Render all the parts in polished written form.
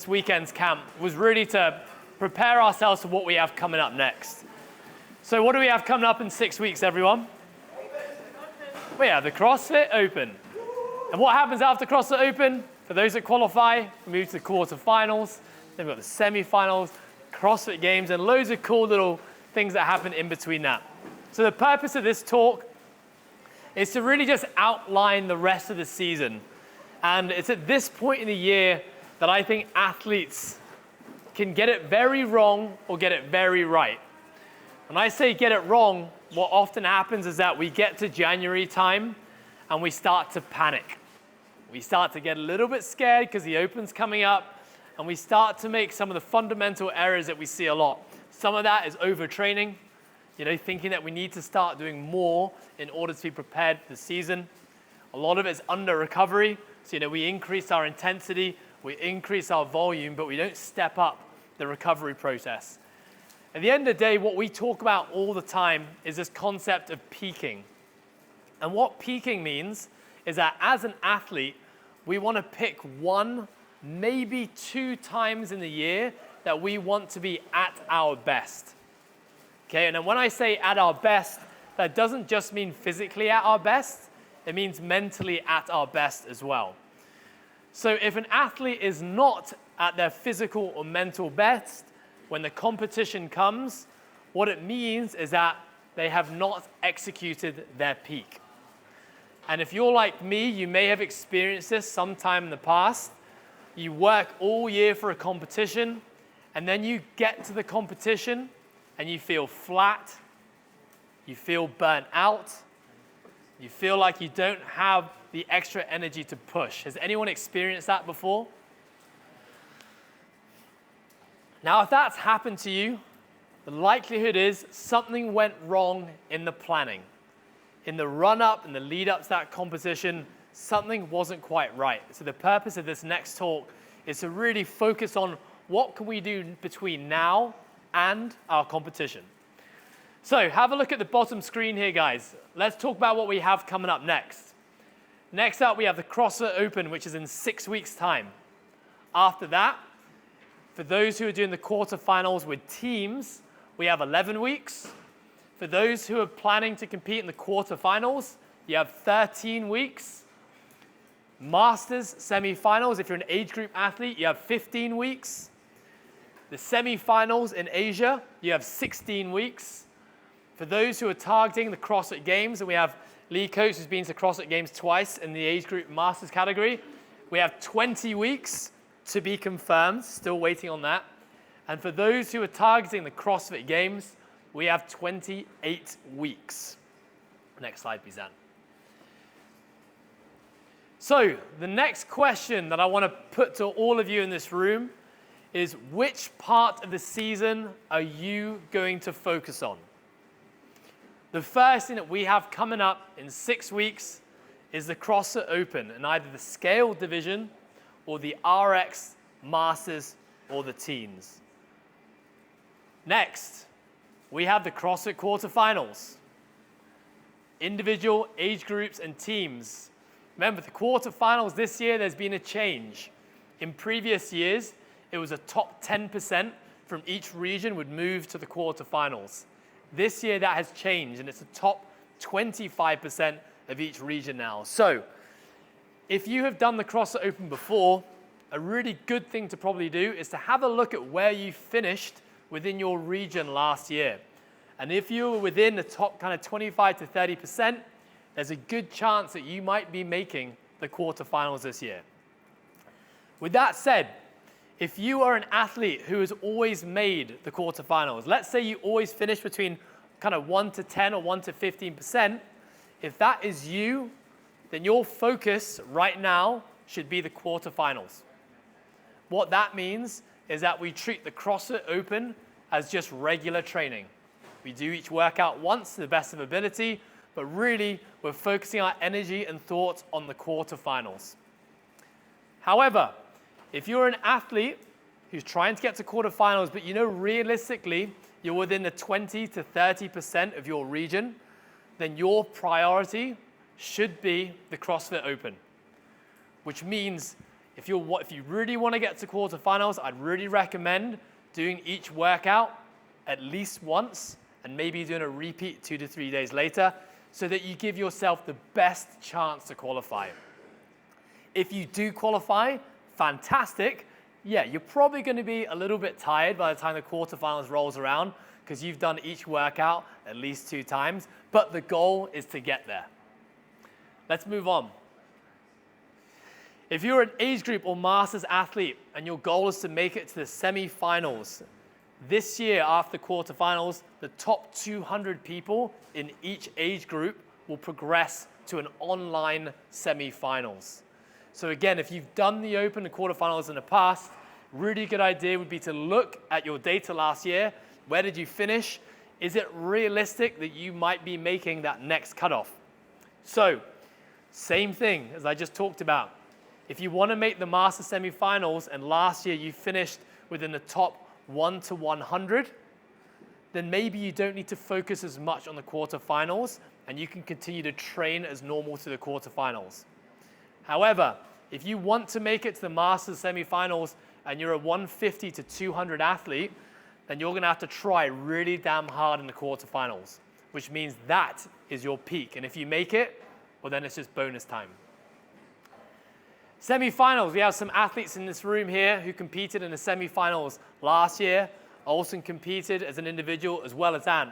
This weekend's camp was really to prepare ourselves for what we have coming up next. So what do we have coming up in 6 weeks, everyone? We have the CrossFit Open. And what happens after CrossFit Open? For those that qualify, we move to the quarterfinals, then we've got the semi-finals, CrossFit Games, and loads of cool little things that happen in between that. So the purpose of this talk is to really just outline the rest of the season. And it's at this point in the year that I think athletes can get it very wrong or get it very right. When I say get it wrong, what often happens is that we get to January time and we start to panic. We start to get a little bit scared because the Open's coming up, and we start to make some of the fundamental errors that we see a lot. Some of that is overtraining, thinking that we need to start doing more in order to be prepared for the season. A lot of it is under recovery. So, we increase our intensity, we increase our volume, but we don't step up the recovery process. At the end of the day, what we talk about all the time is this concept of peaking. And what peaking means is that as an athlete, we want to pick one, maybe 2 times in the year that we want to be at our best. Okay, and then when I say at our best, that doesn't just mean physically at our best, it means mentally at our best as well. So if an athlete is not at their physical or mental best, when the competition comes, what it means is that they have not executed their peak. And if you're like me, you may have experienced this sometime in the past. You work all year for a competition, and then you get to the competition, and you feel flat, you feel burnt out, you feel like you don't have the extra energy to push. Has anyone experienced that before? Now, if that's happened to you, the likelihood is something went wrong in the planning. In the run-up and the lead-up to that competition, something wasn't quite right. So the purpose of this next talk is to really focus on what can we do between now and our competition. So have a look at the bottom screen here, guys. Let's talk about what we have coming up next. Next up, we have the CrossFit Open, which is in 6 weeks' time. After that, for those who are doing the quarterfinals with teams, we have 11 weeks. For those who are planning to compete in the quarterfinals, you have 13 weeks. Masters semi-finals, if you're an age group athlete, you have 15 weeks. The semi-finals in Asia, you have 16 weeks. For those who are targeting the CrossFit Games, and we have Lee Coates, who's been to CrossFit Games twice in the age group Masters category, we have 20 weeks to be confirmed, still waiting on that. And for those who are targeting the CrossFit Games, we have 28 weeks. Next slide, please, Anne. So the next question that I want to put to all of you in this room is, which part of the season are you going to focus on? The first thing that we have coming up in 6 weeks is the CrossFit Open in either the scale division or the RX Masters or the teens. Next, we have the CrossFit quarterfinals. Individual age groups and teams. Remember, the quarterfinals this year, there's been a change. In previous years, it was a top 10% from each region would move to the quarterfinals. This year, that has changed, and it's the top 25% of each region now. So, if you have done the CrossFit Open before, a really good thing to probably do is to have a look at where you finished within your region last year. And if you were within the top kind of 25 to 30%, there's a good chance that you might be making the quarterfinals this year. With that said, if you are an athlete who has always made the quarterfinals, let's say you always finish between kind of 1 to 10 or 1 to 15%, if that is you, then your focus right now should be the quarterfinals. What that means is that we treat the CrossFit Open as just regular training. We do each workout once to the best of ability, but really we're focusing our energy and thoughts on the quarterfinals. However, if you're an athlete who's trying to get to quarterfinals, but realistically you're within the 20 to 30% of your region, then your priority should be the CrossFit Open. Which means if you really want to get to quarterfinals, I'd really recommend doing each workout at least once and maybe doing a repeat 2 to 3 days later so that you give yourself the best chance to qualify. If you do qualify, fantastic. Yeah, you're probably going to be a little bit tired by the time the quarterfinals rolls around because you've done each workout at least 2 times, but the goal is to get there. Let's move on. If you're an age group or masters athlete and your goal is to make it to the semi-finals, this year after the quarterfinals, the top 200 people in each age group will progress to an online semi-finals. So again, if you've done the open and quarterfinals in the past, really good idea would be to look at your data last year. Where did you finish? Is it realistic that you might be making that next cutoff? So, same thing as I just talked about. If you want to make the Masters semifinals and last year you finished within the top 1 to 100, then maybe you don't need to focus as much on the quarterfinals and you can continue to train as normal to the quarterfinals. However, if you want to make it to the Masters semifinals and you're a 150 to 200 athlete, then you're going to have to try really damn hard in the quarterfinals, which means that is your peak. And if you make it, well, then it's just bonus time. Semifinals, we have some athletes in this room here who competed in the semifinals last year. Olsen competed as an individual as well as Ant.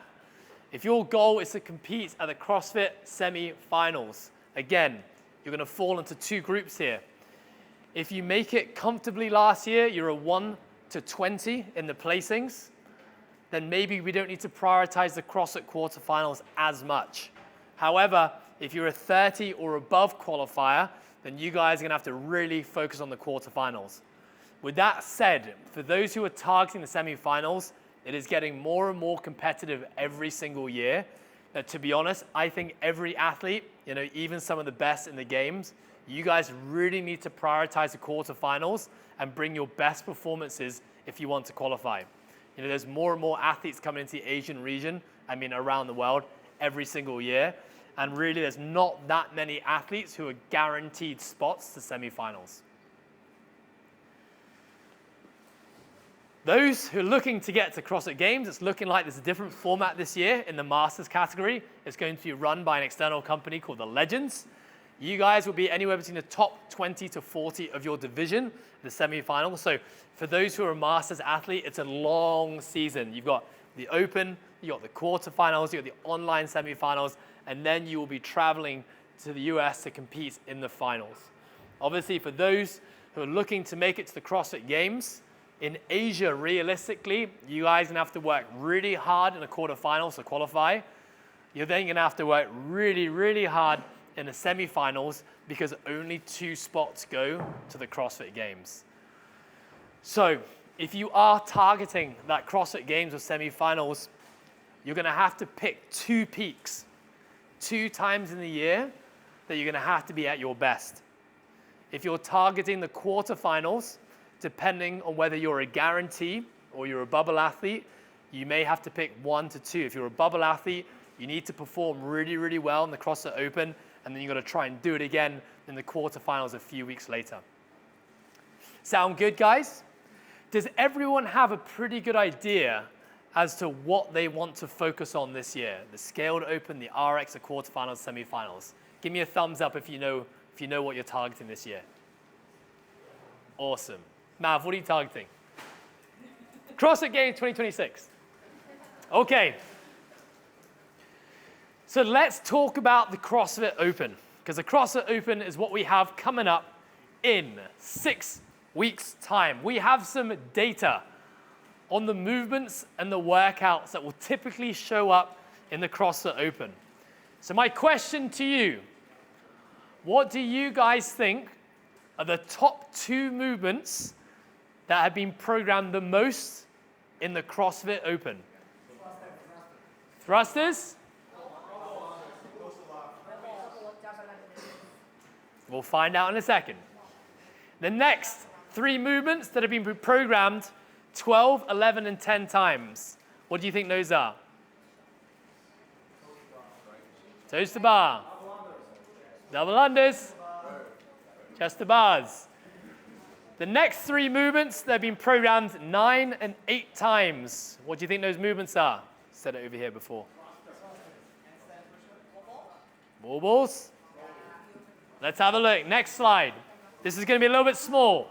If your goal is to compete at the CrossFit semifinals, again, you're going to fall into 2 groups here. If you make it comfortably last year, you're a 1 to 20 in the placings, then maybe we don't need to prioritize the CrossFit quarterfinals as much. However, if you're a 30 or above qualifier, then you guys are going to have to really focus on the quarterfinals. With that said, for those who are targeting the semifinals, it is getting more and more competitive every single year. To be honest, I think every athlete, even some of the best in the games, you guys really need to prioritize the quarterfinals and bring your best performances if you want to qualify. There's more and more athletes coming into the Asian region, around the world every single year. And really, there's not that many athletes who are guaranteed spots to semifinals. Those who are looking to get to CrossFit Games, it's looking like there's a different format this year in the Masters category. It's going to be run by an external company called the Legends. You guys will be anywhere between the top 20 to 40 of your division, the semifinals. So for those who are a Masters athlete, it's a long season. You've got the Open, you've got the quarterfinals, you've got the online semifinals, and then you will be traveling to the US to compete in the finals. Obviously, for those who are looking to make it to the CrossFit Games, in Asia, realistically, you guys are going to have to work really hard in the quarterfinals to qualify. You're then going to have to work really, really hard in the semifinals because only 2 spots go to the CrossFit Games. So if you are targeting that CrossFit Games or semifinals, you're going to have to pick 2 peaks, 2 times in the year that you're going to have to be at your best. If you're targeting the quarterfinals, depending on whether you're a guarantee or you're a bubble athlete, you may have to pick 1 to 2. If you're a bubble athlete, you need to perform really, really well in the CrossFit Open, and then you've got to try and do it again in the quarterfinals a few weeks later. Sound good, guys? Does everyone have a pretty good idea as to what they want to focus on this year? The Scaled Open, the RX, the quarterfinals, semifinals. Give me a thumbs up if you know what you're targeting this year. Awesome. Mav, what are you targeting? CrossFit Games 2026. Okay. So let's talk about the CrossFit Open, because the CrossFit Open is what we have coming up in 6 weeks' time. We have some data on the movements and the workouts that will typically show up in the CrossFit Open. So my question to you, what do you guys think are the top 2 movements that have been programmed the most in the CrossFit Open? Thrusters? We'll find out in a second. The next 3 movements that have been programmed 12, 11, and 10 times. What do you think those are? Toes to bar. Double unders. Chest to bars. The next 3 movements, they've been programmed 9 and 8 times. What do you think those movements are? Said it over here before. Wall balls. Let's have a look. Next slide. This is going to be a little bit small.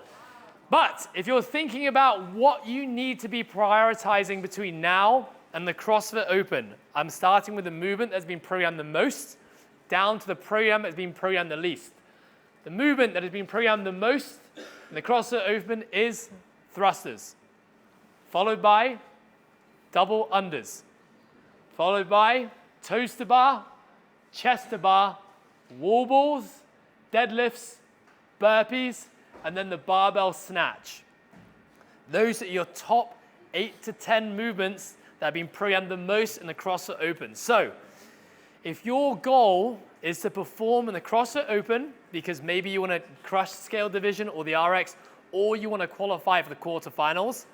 But if you're thinking about what you need to be prioritizing between now and the CrossFit Open, I'm starting with the movement that's been programmed the most down to the program that's been programmed the least. The movement that has been programmed the most in the CrossFit Open is thrusters, followed by double unders, followed by toes to bar, chest to bar, wall balls, deadlifts, burpees, and then the barbell snatch. Those are your top 8 to 10 movements that have been programmed the most in the CrossFit Open. So if your goal is to perform in the CrossFit Open, because maybe you want to crush scale division or the RX, or you want to qualify for the quarterfinals,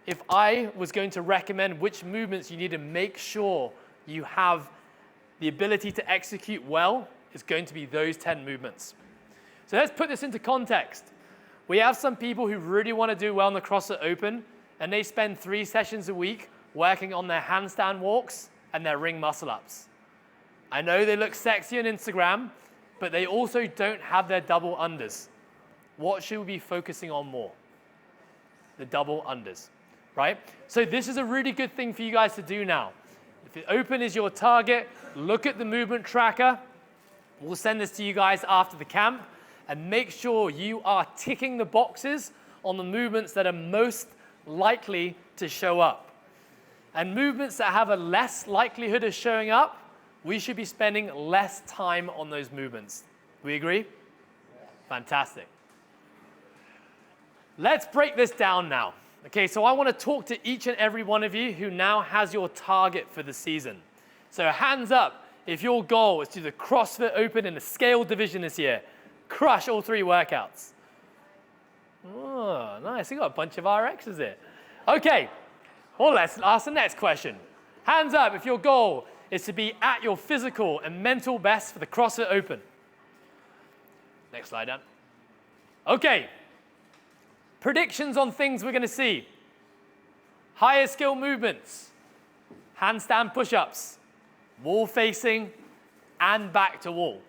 if I was going to recommend which movements you need to make sure you have the ability to execute well, it's going to be those 10 movements. So let's put this into context. We have some people who really want to do well in the CrossFit Open, and they spend 3 sessions a week working on their handstand walks and their ring muscle ups. I know they look sexy on Instagram, but they also don't have their double unders. What should we be focusing on more? The double unders, right? So this is a really good thing for you guys to do now. If the Open is your target, look at the movement tracker. We'll send this to you guys after the camp, and make sure you are ticking the boxes on the movements that are most likely to show up. And movements that have a less likelihood of showing up, we should be spending less time on those movements. We agree? Fantastic. Let's break this down now. Okay, so I want to talk to each and every one of you who now has your target for the season. So hands up if your goal is to do the CrossFit Open in the scale division this year. Crush all 3 workouts. Oh, nice. We got a bunch of RXs here. Okay, well, let's ask the next question. Hands up if your goal is to be at your physical and mental best for the CrossFit Open. Next slide, Dan. Okay, predictions on things we're going to see. Higher skill movements, handstand push-ups, wall facing, and back to wall.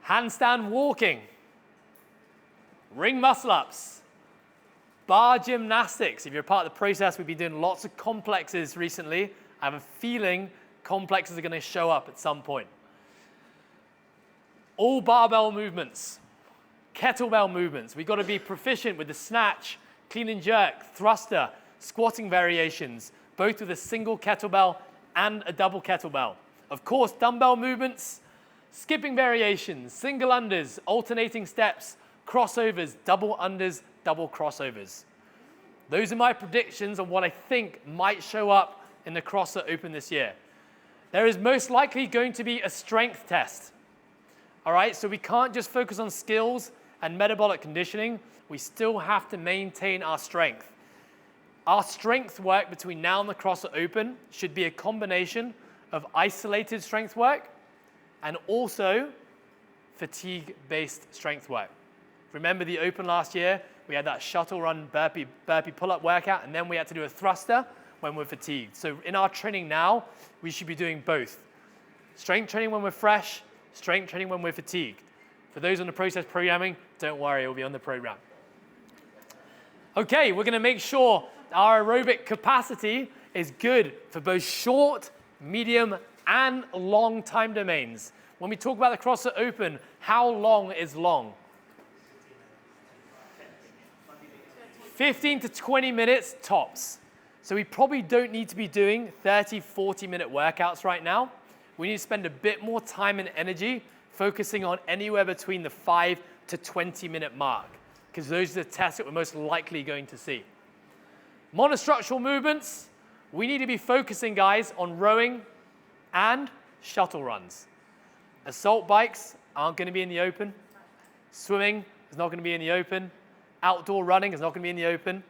Handstand walking, ring muscle-ups, bar gymnastics. If you're part of the process, we've been doing lots of complexes recently. I have a feeling complexes are going to show up at some point. All barbell movements, kettlebell movements. We've got to be proficient with the snatch, clean and jerk, thruster, squatting variations, both with a single kettlebell and a double kettlebell. Of course, dumbbell movements, skipping variations, single unders, alternating steps, crossovers, double unders, double crossovers. Those are my predictions on what I think might show up in the CrossFit Open this year. There is most likely going to be a strength test. All right, so we can't just focus on skills and metabolic conditioning. We still have to maintain our strength. Our strength work between now and the CrossFit Open should be a combination of isolated strength work and also fatigue-based strength work. Remember the Open last year? We had that shuttle run burpee pull-up workout, and then we had to do a thruster when we're fatigued. So in our training now, we should be doing both. Strength training when we're fresh, strength training when we're fatigued. For those on the process programming, don't worry, it will be on the program. Okay, we're going to make sure our aerobic capacity is good for both short, medium, and long time domains. When we talk about the CrossFit Open, how long is long? 15 to 20 minutes tops. So we probably don't need to be doing 30, 40-minute workouts right now. We need to spend a bit more time and energy focusing on anywhere between the 5 to 20-minute mark, because those are the tests that we're most likely going to see. Monostructural movements, we need to be focusing, guys, on rowing and shuttle runs. Assault bikes aren't going to be in the Open. Swimming is not going to be in the Open. Outdoor running is not going to be in the Open.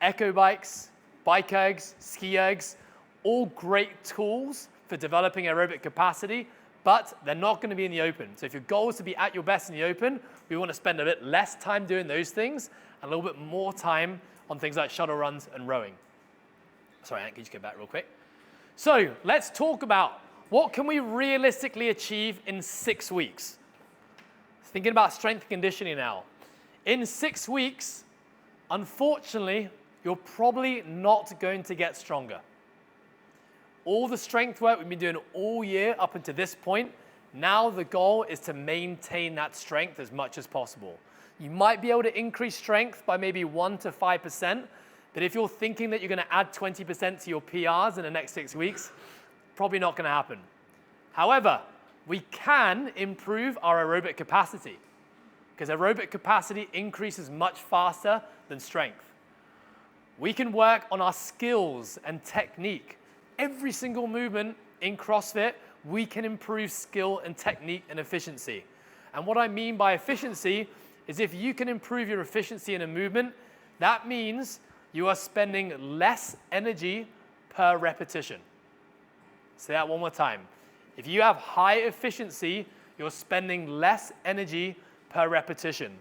Echo bikes, bike ergs, ski ergs, all great tools for developing aerobic capacity, but they're not going to be in the Open. So if your goal is to be at your best in the Open, we want to spend a bit less time doing those things and a little bit more time on things like shuttle runs and rowing. Sorry, Ant, can you just go back real quick? So let's talk about what can we realistically achieve in 6 weeks. Thinking about strength and conditioning now. In 6 weeks, unfortunately, you're probably not going to get stronger. All the strength work we've been doing all year up until this point, now the goal is to maintain that strength as much as possible. You might be able to increase strength by maybe 1 to 5%, but if you're thinking that you're going to add 20% to your PRs in the next 6 weeks, probably not going to happen. However, we can improve our aerobic capacity because aerobic capacity increases much faster than strength. We can work on our skills and technique. Every single movement in CrossFit, we can improve skill and technique and efficiency. And what I mean by efficiency is if you can improve your efficiency in a movement, that means you are spending less energy per repetition. Say that one more time. If you have high efficiency, you're spending less energy per repetition.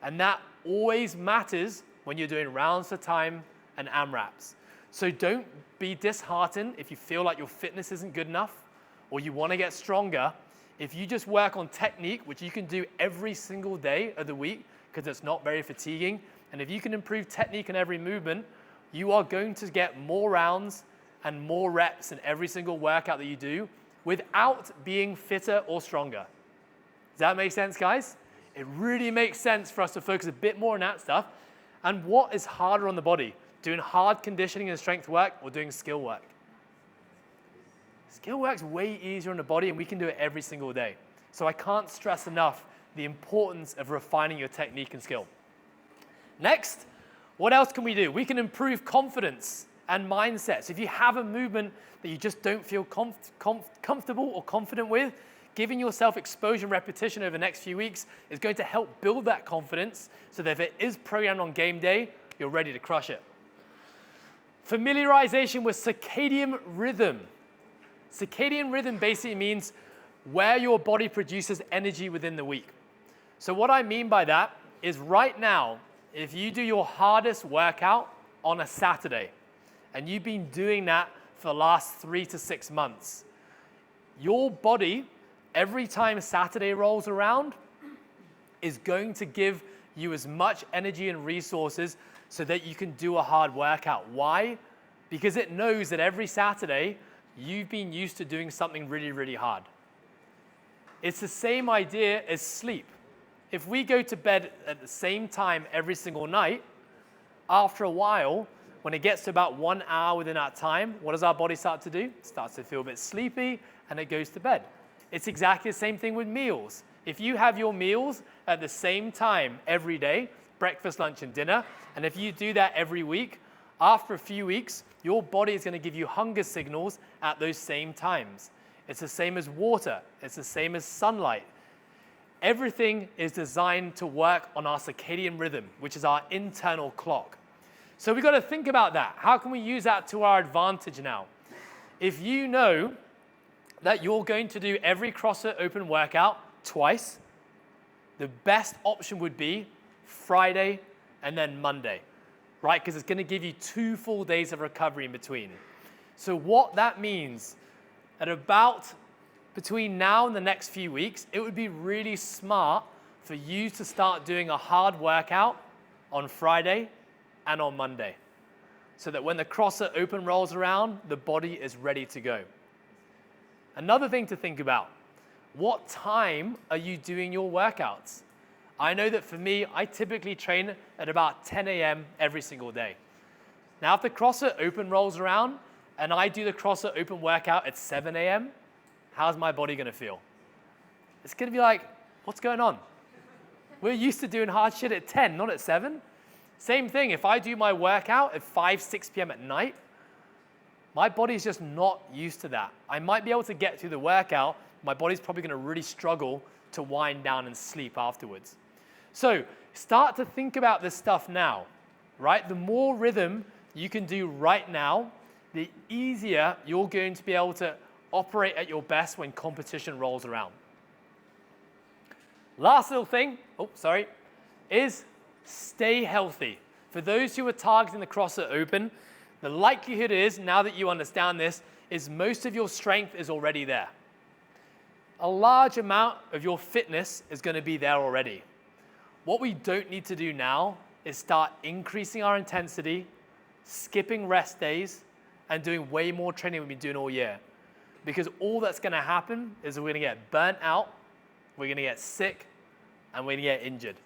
And that always matters when you're doing rounds to time and AMRAPs. So don't be disheartened if you feel like your fitness isn't good enough or you want to get stronger. If you just work on technique, which you can do every single day of the week because it's not very fatiguing, and if you can improve technique in every movement, you are going to get more rounds and more reps in every single workout that you do without being fitter or stronger. Does that make sense, guys? It really makes sense for us to focus a bit more on that stuff. And what is harder on the body? Doing hard conditioning and strength work or doing skill work? Skill work's way easier on the body and we can do it every single day. So I can't stress enough the importance of refining your technique and skill. Next, what else can we do? We can improve confidence and mindsets. If you have a movement that you just don't feel comfortable or confident with, giving yourself exposure and repetition over the next few weeks is going to help build that confidence so that if it is programmed on game day, you're ready to crush it. Familiarization with circadian rhythm. Circadian rhythm basically means where your body produces energy within the week. So what I mean by that is right now, if you do your hardest workout on a Saturday, and you've been doing that for the last 3 to 6 months, your body, every time Saturday rolls around, is going to give you as much energy and resources so that you can do a hard workout. Why? Because it knows that every Saturday, you've been used to doing something really, really hard. It's the same idea as sleep. If we go to bed at the same time every single night, after a while, when it gets to about 1 hour within that time, what does our body start to do? It starts to feel a bit sleepy and it goes to bed. It's exactly the same thing with meals. If you have your meals at the same time every day, breakfast, lunch, and dinner, and if you do that every week, after a few weeks, your body is going to give you hunger signals at those same times. It's the same as water. It's the same as sunlight. Everything is designed to work on our circadian rhythm, which is our internal clock. So we've got to think about that. How can we use that to our advantage now? If you know that you're going to do every CrossFit Open workout twice, the best option would be Friday and then Monday, right? Because it's going to give you 2 full days of recovery in between. So what that means, at about between now and the next few weeks, it would be really smart for you to start doing a hard workout on Friday and on Monday, so that when the CrossFit Open rolls around, the body is ready to go. Another thing to think about, what time are you doing your workouts? I know that for me, I typically train at about 10 a.m. every single day. Now, if the CrossFit Open rolls around and I do the CrossFit Open workout at 7 a.m., how's my body going to feel? It's going to be like, what's going on? We're used to doing hard shit at 10, not at 7. Same thing, if I do my workout at 5, 6 p.m. at night, my body's just not used to that. I might be able to get through the workout, my body's probably going to really struggle to wind down and sleep afterwards. So start to think about this stuff now, right? The more rhythm you can do right now, the easier you're going to be able to operate at your best when competition rolls around. Last little thing, is stay healthy. For those who are targeting the CrossFit Open, the likelihood is, now that you understand this, is most of your strength is already there. A large amount of your fitness is going to be there already. What we don't need to do now is start increasing our intensity, skipping rest days, and doing way more training we've been doing all year. Because all that's going to happen is we're going to get burnt out, we're going to get sick, and we're going to get injured.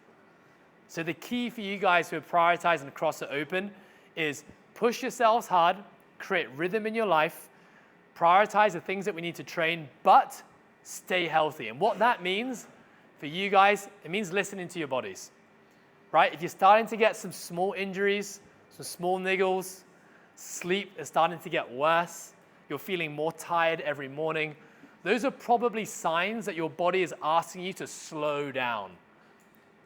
So the key for you guys who are prioritizing the CrossFit Open is push yourselves hard, create rhythm in your life, prioritize the things that we need to train, but stay healthy. And what that means for you guys, it means listening to your bodies, right? If you're starting to get some small injuries, some small niggles, sleep is starting to get worse, you're feeling more tired every morning, those are probably signs that your body is asking you to slow down.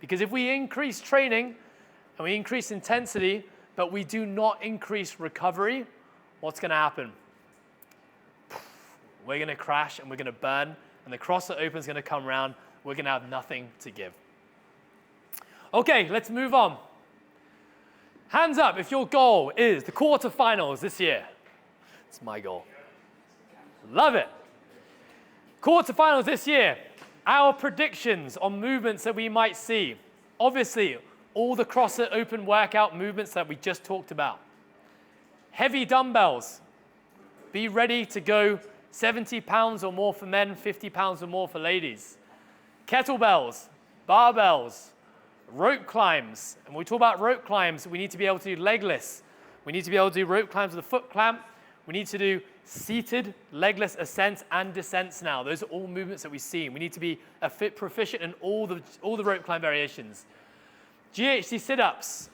Because if we increase training and we increase intensity, but we do not increase recovery, what's going to happen? We're going to crash and we're going to burn, and the CrossFit Open is going to come around. We're going to have nothing to give. Okay, let's move on. Hands up if your goal is the quarterfinals this year. It's my goal. Love it. Quarterfinals this year. Our predictions on movements that we might see. Obviously, all the CrossFit Open workout movements that we just talked about. Heavy dumbbells. Be ready to go 70 pounds or more for men, 50 pounds or more for ladies. Kettlebells, barbells, rope climbs. And when we talk about rope climbs, we need to be able to do legless. We need to be able to do rope climbs with a foot clamp. We need to do seated legless ascents and descents now. Those are all movements that we see. We need to be proficient in all the rope climb variations. GHD sit-ups,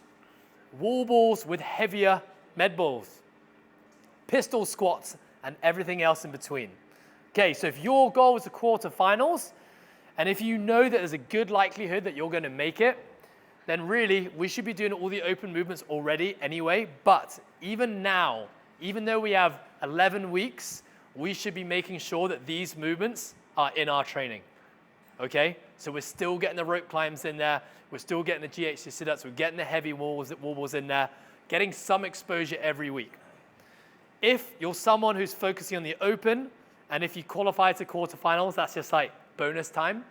wall balls with heavier med balls, pistol squats, and everything else in between. Okay, so if your goal is the quarterfinals, and if you know that there's a good likelihood that you're going to make it, then really we should be doing all the open movements already anyway. But even now, even though we have 11 weeks, we should be making sure that these movements are in our training. Okay, so we're still getting the rope climbs in there. We're still getting the GHD sit-ups. We're getting the heavy wall balls in there, getting some exposure every week. If you're someone who's focusing on the open, and if you qualify to quarterfinals, that's just like bonus time.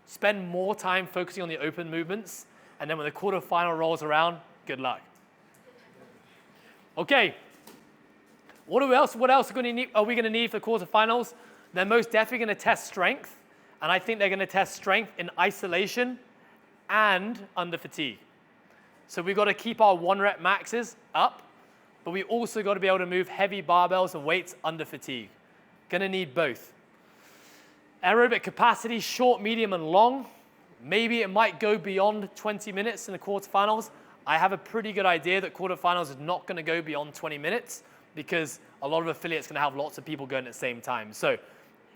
Spend more time focusing on the open movements, and then when the quarterfinal rolls around, good luck. Okay, what else are we going to need for quarterfinals? They're most definitely going to test strength, and I think they're going to test strength in isolation and under fatigue. So we've got to keep our 1 rep maxes up, but we also got to be able to move heavy barbells and weights under fatigue. Going to need both. Aerobic capacity, short, medium, and long. Maybe it might go beyond 20 minutes in the quarterfinals. I have a pretty good idea that quarterfinals is not going to go beyond 20 minutes because a lot of affiliates are going to have lots of people going at the same time. So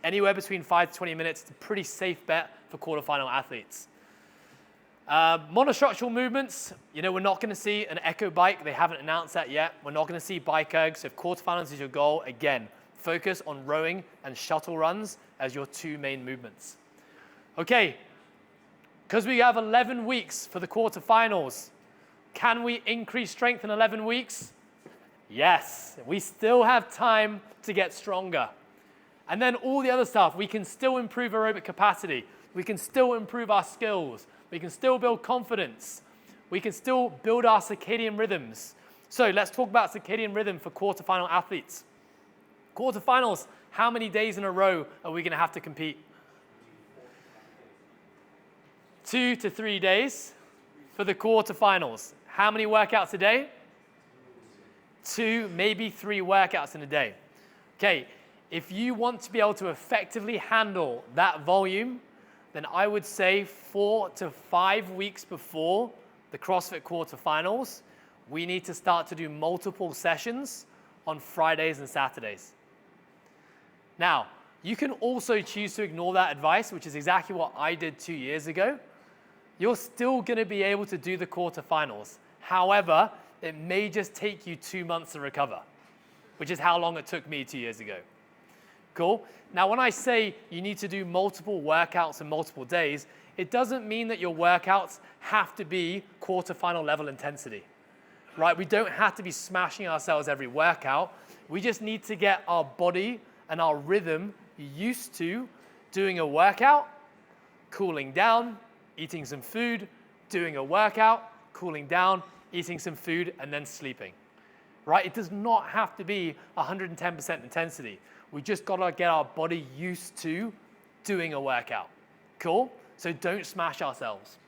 anywhere between 5 to 20 minutes is a pretty safe bet for quarterfinal athletes. Monostructural movements, we're not going to see an echo bike. They haven't announced that yet. We're not going to see bike ergs. So if quarterfinals is your goal, again, focus on rowing and shuttle runs as your 2 main movements. Okay, because we have 11 weeks for the quarterfinals, can we increase strength in 11 weeks? Yes, we still have time to get stronger. And then all the other stuff, we can still improve aerobic capacity. We can still improve our skills. We can still build confidence. We can still build our circadian rhythms. So let's talk about circadian rhythm for quarterfinal athletes. Quarterfinals, how many days in a row are we going to have to compete? 2 to 3 days for the quarterfinals. How many workouts a day? 2, maybe 3 workouts in a day. Okay, if you want to be able to effectively handle that volume, then I would say 4 to 5 weeks before the CrossFit quarterfinals, we need to start to do multiple sessions on Fridays and Saturdays. Now, you can also choose to ignore that advice, which is exactly what I did 2 years ago. You're still going to be able to do the quarterfinals. However, it may just take you 2 months to recover, which is how long it took me 2 years ago. Cool? Now, when I say you need to do multiple workouts in multiple days, it doesn't mean that your workouts have to be quarterfinal level intensity, right? We don't have to be smashing ourselves every workout. We just need to get our body and our rhythm used to doing a workout, cooling down, eating some food, doing a workout, cooling down, eating some food, and then sleeping, right? It does not have to be 110% intensity. We just gotta get our body used to doing a workout. Cool? So don't smash ourselves.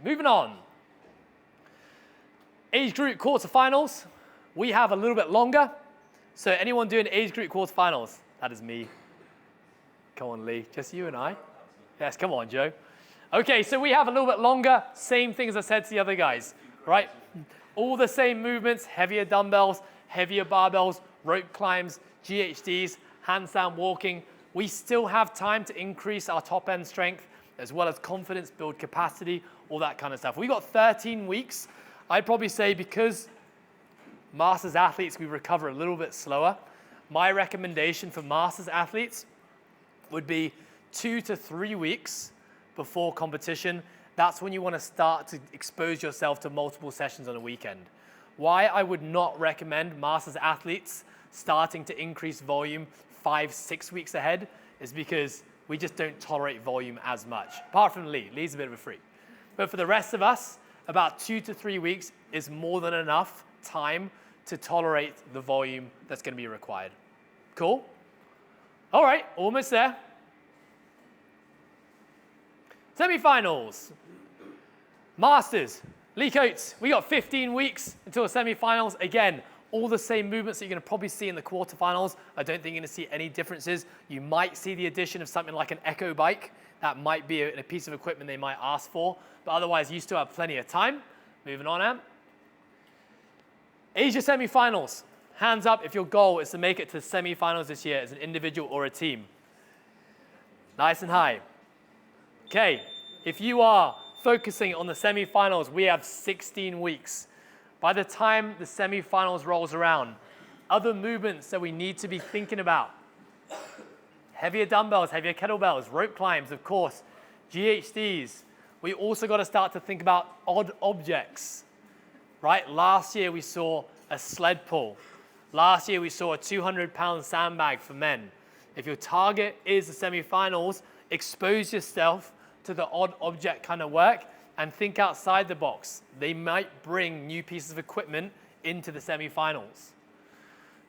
Moving on. Age group quarterfinals. We have a little bit longer. So anyone doing age group quarterfinals? That is me. Come on, Lee. Just you and I. Yes, come on, Joe. Okay, so we have a little bit longer. Same thing as I said to the other guys, right? All the same movements, heavier dumbbells, heavier barbells, rope climbs, GHDs, handstand walking. We still have time to increase our top end strength as well as confidence, build capacity, all that kind of stuff. We got 13 weeks. I'd probably say because masters athletes, we recover a little bit slower. My recommendation for masters athletes would be 2 to 3 weeks before competition. That's when you want to start to expose yourself to multiple sessions on a weekend. Why I would not recommend masters athletes starting to increase volume 5-6 weeks ahead is because we just don't tolerate volume as much. Apart from Lee. Lee's a bit of a freak. But for the rest of us, about 2 to 3 weeks is more than enough time to tolerate the volume that's going to be required. Cool? All right, almost there. Semifinals. Masters. Lee Coates, we got 15 weeks until the semifinals. Again, all the same movements that you're going to probably see in the quarterfinals. I don't think you're going to see any differences. You might see the addition of something like an echo bike. That might be a piece of equipment they might ask for. But otherwise, you still have plenty of time. Moving on, Am. Asia semifinals. Hands up if your goal is to make it to semifinals this year as an individual or a team. Nice and high. Okay, if you are focusing on the semifinals, we have 16 weeks. By the time the semifinals rolls around, other movements that we need to be thinking about. Heavier dumbbells, heavier kettlebells, rope climbs, of course, GHDs. We also got to start to think about odd objects, right? Last year we saw a sled pull. Last year we saw a 200-pound sandbag for men. If your target is the semifinals, expose yourself to the odd object kind of work and think outside the box. They might bring new pieces of equipment into the semifinals.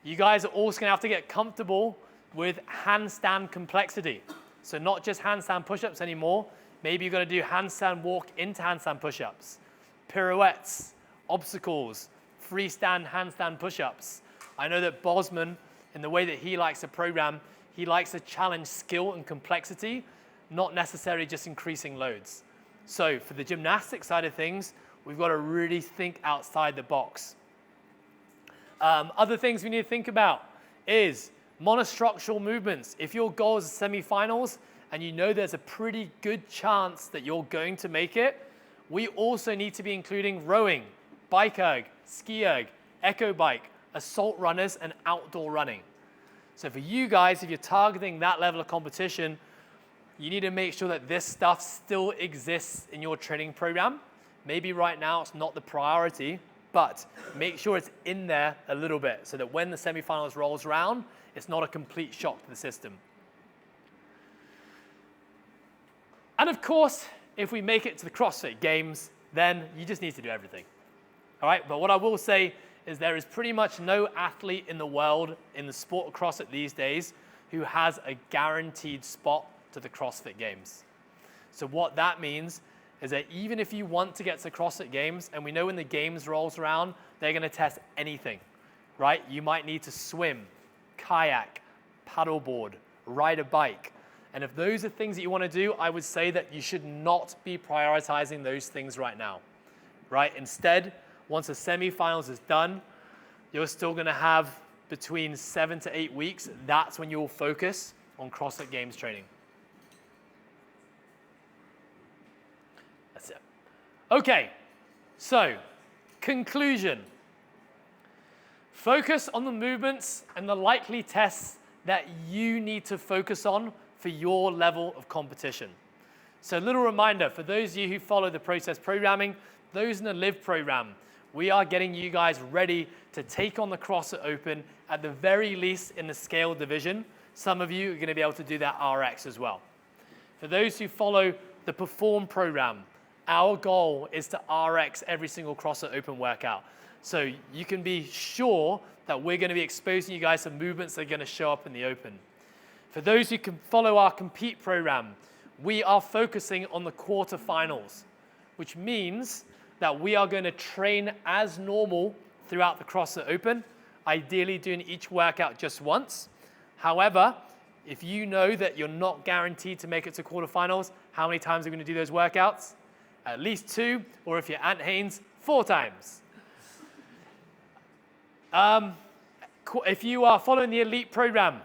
You guys are also gonna have to get comfortable with handstand complexity. So not just handstand push-ups anymore. Maybe you're gonna do handstand walk into handstand push-ups, pirouettes, obstacles, freestand handstand push-ups. I know that Bosman, in the way that he likes to program, he likes to challenge skill and complexity, not necessarily just increasing loads. So for the gymnastics side of things, we've got to really think outside the box. Other things we need to think about is monostructural movements. If your goal is semifinals and you know there's a pretty good chance that you're going to make it, we also need to be including rowing, bike erg, ski erg, echo bike, assault runners, and outdoor running. So for you guys, if you're targeting that level of competition, you need to make sure that this stuff still exists in your training program. Maybe right now it's not the priority, but make sure it's in there a little bit so that when the semifinals rolls around, it's not a complete shock to the system. And of course, if we make it to the CrossFit Games, then you just need to do everything. All right, but what I will say is there is pretty much no athlete in the world in the sport of CrossFit these days who has a guaranteed spot to the CrossFit Games. So what that means is that even if you want to get to CrossFit Games, and we know when the games rolls around, they're gonna test anything, right? You might need to swim, kayak, paddleboard, ride a bike. And if those are things that you wanna do, I would say that you should not be prioritizing those things right now, right? Instead, once the semifinals is done, you're still gonna have between 7 to 8 weeks. That's when you'll focus on CrossFit Games training. That's it. Okay, so conclusion. Focus on the movements and the likely tests that you need to focus on for your level of competition. So a little reminder, for those of you who follow the process programming, those in the Live program, we are getting you guys ready to take on the CrossFit Open at the very least in the scale division. Some of you are going to be able to do that RX as well. For those who follow the Perform program, our goal is to RX every single CrossFit Open workout. So you can be sure that we're going to be exposing you guys to movements that are going to show up in the Open. For those who can follow our Compete program, we are focusing on the quarterfinals, which means that we are going to train as normal throughout the CrossFit Open, ideally doing each workout just once. However, if you know that you're not guaranteed to make it to quarterfinals, how many times are you going to do those workouts? At least 2, or if you're Ant Haynes, 4 times. If you are following the Elite program,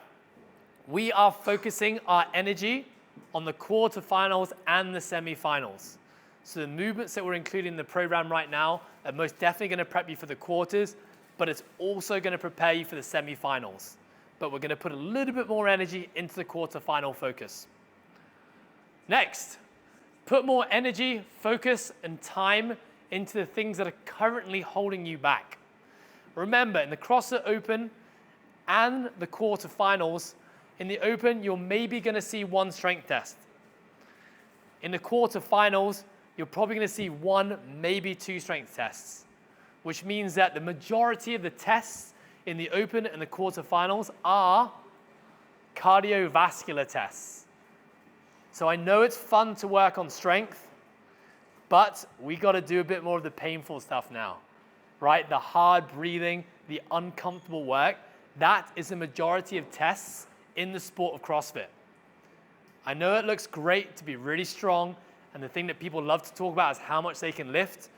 we are focusing our energy on the quarterfinals and the semifinals. So the movements that we're including in the program right now are most definitely going to prep you for the quarters, but it's also going to prepare you for the semifinals. But we're going to put a little bit more energy into the quarterfinal focus. Next, put more energy, focus, and time into the things that are currently holding you back. Remember, in the CrossFit Open and the quarterfinals, in the Open, you're maybe going to see 1 strength test. In the quarterfinals, you're probably going to see 1, maybe 2 strength tests, which means that the majority of the tests in the Open and the quarterfinals are cardiovascular tests. So I know it's fun to work on strength, but we got to do a bit more of the painful stuff now, right? The hard breathing, the uncomfortable work, that is the majority of tests in the sport of CrossFit. I know it looks great to be really strong, and the thing that people love to talk about is how much they can lift,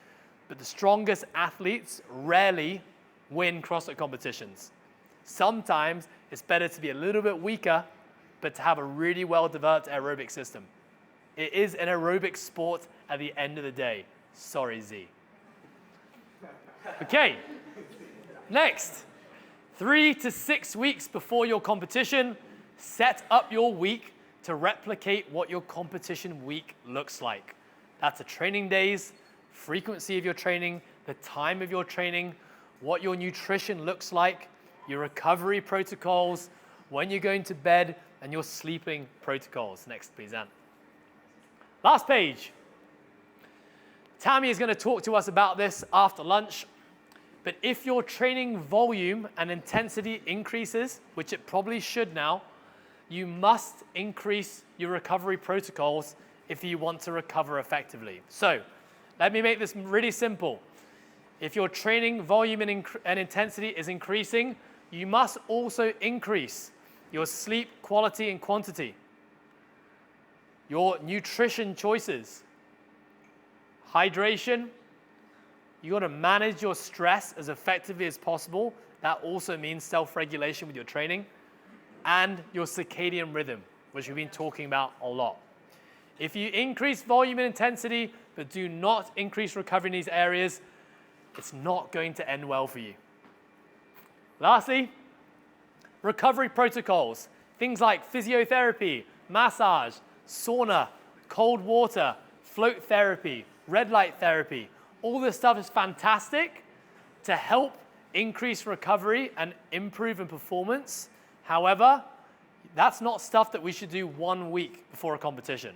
but the strongest athletes rarely win CrossFit competitions. Sometimes it's better to be a little bit weaker, but to have a really well-developed aerobic system. It is an aerobic sport at the end of the day. Sorry, Z. Okay, next. 3 to 6 weeks before your competition, set up your week to replicate what your competition week looks like. That's the training days, frequency of your training, the time of your training, what your nutrition looks like, your recovery protocols, when you're going to bed, and your sleeping protocols. Next, please, Anne. Last page. Tammy is going to talk to us about this after lunch. But if your training volume and intensity increases, which it probably should now, you must increase your recovery protocols if you want to recover effectively. So let me make this really simple. If your training volume and intensity is increasing, you must also increase your sleep quality and quantity, your nutrition choices, hydration. You got to manage your stress as effectively as possible. That also means self-regulation with your training, and your circadian rhythm, which we've been talking about a lot. If you increase volume and intensity, but do not increase recovery in these areas, it's not going to end well for you. Lastly, recovery protocols. Things like physiotherapy, massage, sauna, cold water, float therapy, red light therapy. All this stuff is fantastic to help increase recovery and improve in performance. However, that's not stuff that we should do 1 week before a competition.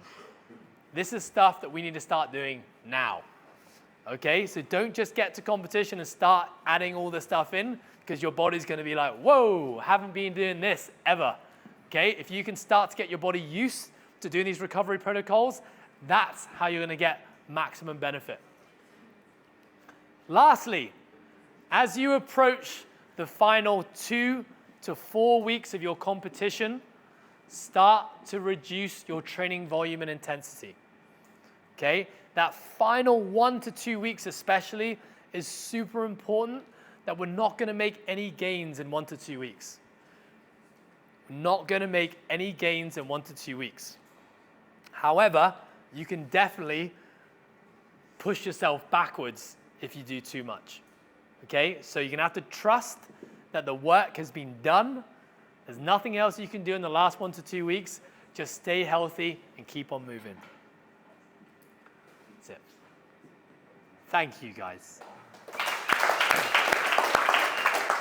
This is stuff that we need to start doing now. Okay, so don't just get to competition and start adding all this stuff in, because your body's going to be like, whoa, haven't been doing this ever. Okay, if you can start to get your body used to doing these recovery protocols, that's how you're going to get maximum benefit. Lastly, as you approach the final 2 to 4 weeks of your competition, start to reduce your training volume and intensity. Okay? That final 1 to 2 weeks especially is super important, that we're not going to make any gains in 1 to 2 weeks. We're not going to make any gains in 1 to 2 weeks. However, you can definitely push yourself backwards if you do too much. Okay? So you're going to have to trust that the work has been done. There's nothing else you can do in the last 1 to 2 weeks. Just stay healthy and keep on moving. That's it. Thank you, guys.